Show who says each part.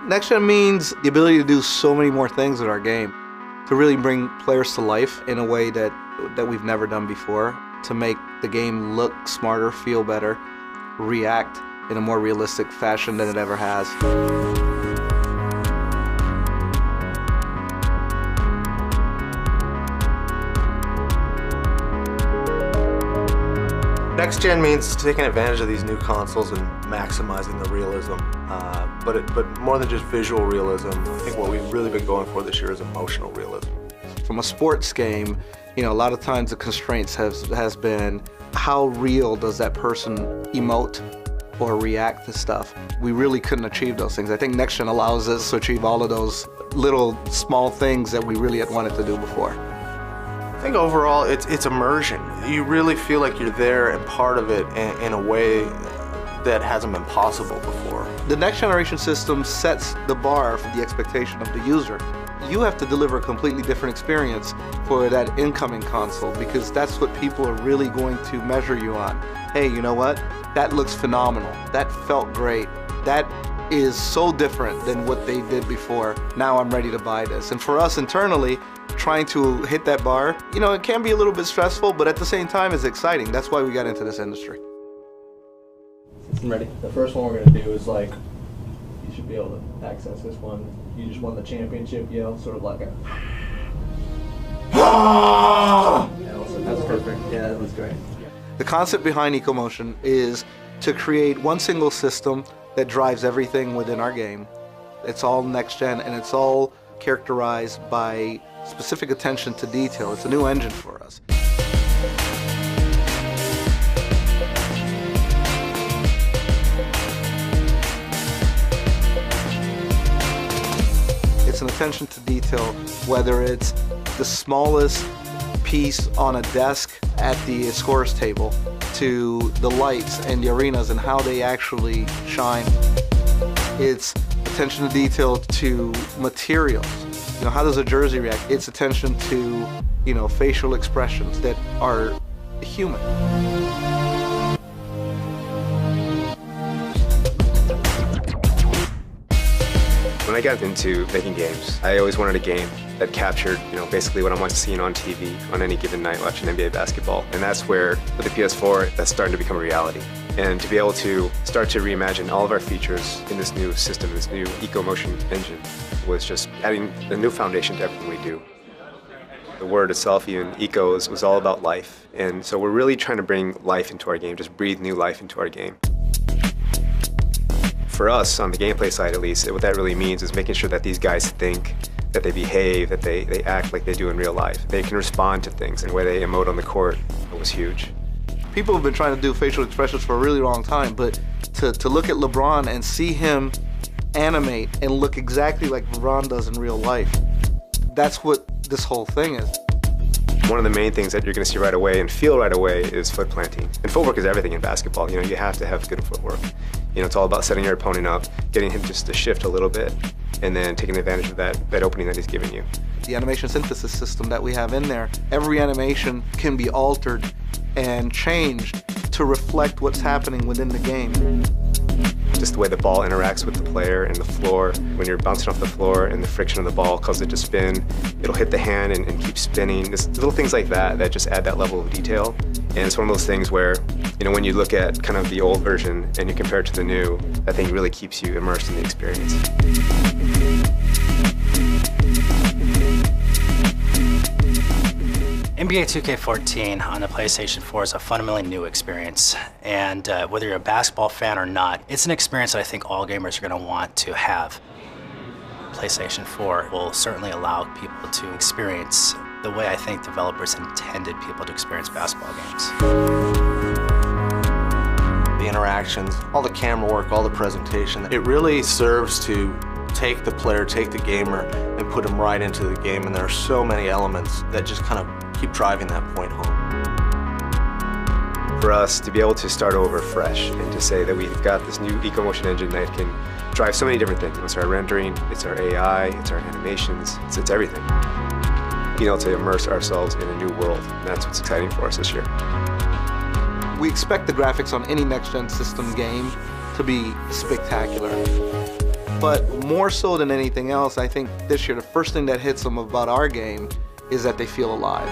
Speaker 1: Next Gen means the ability to do so many more things with our game, to really bring players to life in a way that we've never done before, to make the game look smarter, feel better, react in a more realistic fashion than it ever has.
Speaker 2: Next Gen means taking advantage of these new consoles and maximizing the realism, but more than just visual realism. I think what we've really been going for this year is emotional realism.
Speaker 1: From a sports game, a lot of times the constraints has been how real does that person emote or react to stuff. We really couldn't achieve those things. I think Next Gen allows us to achieve all of those little small things that we really had wanted to do before.
Speaker 2: I think overall it's immersion. You really feel like you're there and part of it in a way that hasn't been possible before.
Speaker 1: The next generation system sets the bar for the expectation of the user. You have to deliver a completely different experience for that incoming console, because that's what people are really going to measure you on. Hey, you know what? That looks phenomenal. That felt great. That is so different than what they did before. Now I'm ready to buy this. And for us internally, trying to hit that bar, it can be a little bit stressful, but at the same time it's exciting. That's why we got into this industry.
Speaker 3: I'm ready. The first one we're going to do is you should be able to access this one. You just won the championship yell, sort of like a... That's perfect. Yeah, that was great.
Speaker 1: The concept behind EcoMotion is to create one single system that drives everything within our game. It's all next gen, and it's all characterized by specific attention to detail. It's a new engine for us. It's an attention to detail, whether it's the smallest piece on a desk at the scorer's table to the lights and the arenas and how they actually shine. It's attention to detail to materials. How does a jersey react? It's attention to, facial expressions that are human.
Speaker 4: When I got into making games, I always wanted a game that captured, basically what I'm seeing on TV on any given night watching NBA basketball. And that's where, with the PS4, that's starting to become a reality. And to be able to start to reimagine all of our features in this new system, this new EcoMotion engine, was just adding a new foundation to everything we do. The word itself, even eco, was all about life. And so we're really trying to bring life into our game, just breathe new life into our game. For us, on the gameplay side at least, what that really means is making sure that these guys think, that they behave, that they act like they do in real life. They can respond to things, and the way they emote on the court was huge.
Speaker 1: People have been trying to do facial expressions for a really long time, but to look at LeBron and see him animate and look exactly like LeBron does in real life, that's what this whole thing is.
Speaker 4: One of the main things that you're going to see right away and feel right away is foot planting. And footwork is everything in basketball. You have to have good footwork. It's all about setting your opponent up, getting him just to shift a little bit, and then taking advantage of that opening that he's giving you.
Speaker 1: The animation synthesis system that we have in there, every animation can be altered and changed to reflect what's happening within the game.
Speaker 4: Just the way the ball interacts with the player and the floor. When you're bouncing off the floor and the friction of the ball causes it to spin, it'll hit the hand and keep spinning. Just little things like that just add that level of detail. And it's one of those things where, when you look at kind of the old version and you compare it to the new, that thing really keeps you immersed in the experience.
Speaker 5: NBA 2K14 on the PlayStation 4 is a fundamentally new experience, and whether you're a basketball fan or not, it's an experience that I think all gamers are going to want to have. PlayStation 4 will certainly allow people to experience the way I think developers intended people to experience basketball games.
Speaker 2: The interactions, all the camera work, all the presentation, it really serves to take the player, take the gamer, and put them right into the game, and there are so many elements that just kind of keep driving that point home.
Speaker 4: For us to be able to start over fresh and to say that we've got this new EcoMotion engine that can drive so many different things. It's our rendering, it's our AI, it's our animations, it's everything. Being able to immerse ourselves in a new world, and that's what's exciting for us this year.
Speaker 1: We expect the graphics on any next-gen system game to be spectacular. But more so than anything else, I think this year the first thing that hits them about our game is that they feel alive.